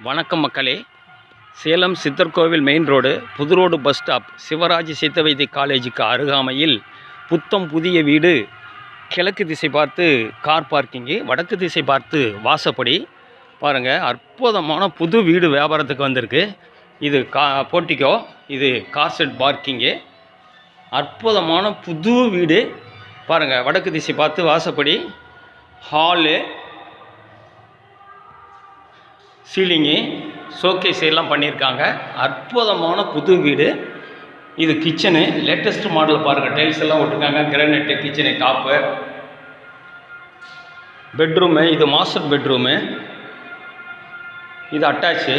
வணக்கம் மக்களே. Salem Siddhar Kovil main road புது ரோடு பஸ் ஸ்டாப் சிவராஜ் சித்த வைத்திய காலேஜுக்கு அருகாமையில் புத்தம் புதிய வீடு. கிழக்கு திசை பார்த்து கார் பார்க்கிங்கு, வடக்கு திசை பார்த்து வாசப்படி. பாருங்கள், அற்புதமான புது வீடு வியாபாரத்துக்கு வந்திருக்கு. இது போர்ட்டிகோ, இது கார் செட் பார்க்கிங்கு. அற்புதமான புது வீடு பாருங்கள். வடக்கு திசை பார்த்து வாசப்படி, ஹாலு, சீலிங்கு, ஷோகேஸ் எல்லாம் பண்ணியிருக்காங்க. அற்புதமான புது வீடு. இது கிச்சனு, லேட்டஸ்ட் மாடல் பாருங்கள். டைல்ஸ் எல்லாம் விட்டுருக்காங்க. Granite kitchen top. பெட்ரூமு, இது மாஸ்டர் பெட்ரூமு, இது அட்டாச்சு.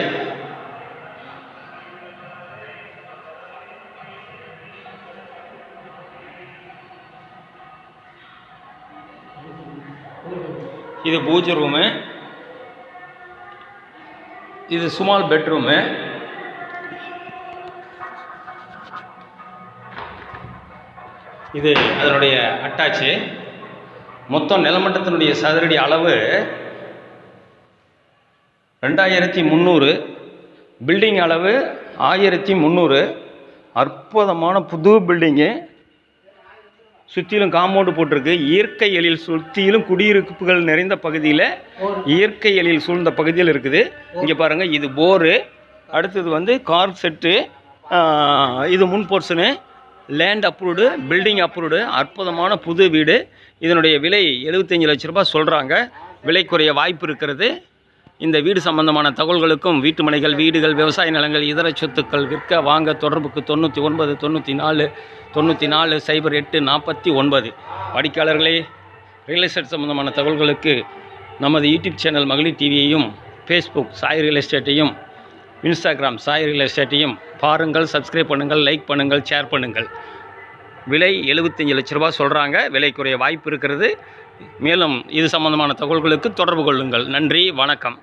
இது பூஜை ரூமு, இது ஸ்மால் பெட்ரூமு. இது அதனுடைய அட்டாச்சு. மொத்தம் நிலமட்டத்தினுடைய சதுரடி அளவு 2300, பில்டிங் அளவு 1300. அற்புதமான புது பில்டிங்கு. சுற்றிலும் காம்பவுண்டு போட்டிருக்கு. இயற்கை எழில் சுற்றிலும் குடியிருப்புகள் நிறைந்த பகுதியில், இயற்கை எழில் சூழ்ந்த பகுதியில் இருக்குது. இங்கே பாருங்கள், இது போரு. அடுத்தது கார் செட்டு. இது முன் portion. Land approved, building approved. அற்புதமான புது வீடு. இதனுடைய விலை 75 லட்ச ரூபாய் சொல்கிறாங்க. விலை குறைய வாய்ப்பு இருக்கிறது. இந்த வீடு சம்பந்தமான தகவல்களுக்கும், வீட்டு மனைகள், வீடுகள், விவசாய நிலங்கள், இதர சொத்துக்கள் விற்க வாங்க தொடர்புக்கு 99 94 94 08 49. வாடிக்கையாளர்களே, ரியல் எஸ்டேட் சம்பந்தமான தகவல்களுக்கு நமது யூடியூப் சேனல் மகளிர் டிவியையும், ஃபேஸ்புக் சாய் ரியல் எஸ்டேட்டையும், இன்ஸ்டாகிராம் சாய் ரியல் எஸ்டேட்டையும் பாருங்கள். சப்ஸ்கிரைப் பண்ணுங்கள், லைக் பண்ணுங்கள், ஷேர் பண்ணுங்கள். விலை 75 லட்ச ரூபாய் சொல்கிறாங்க. விலை குறைய வாய்ப்பு இருக்கிறது. மேலும் இது சம்பந்தமான தகவல்களுக்கு தொடர்பு கொள்ளுங்கள். நன்றி, வணக்கம்.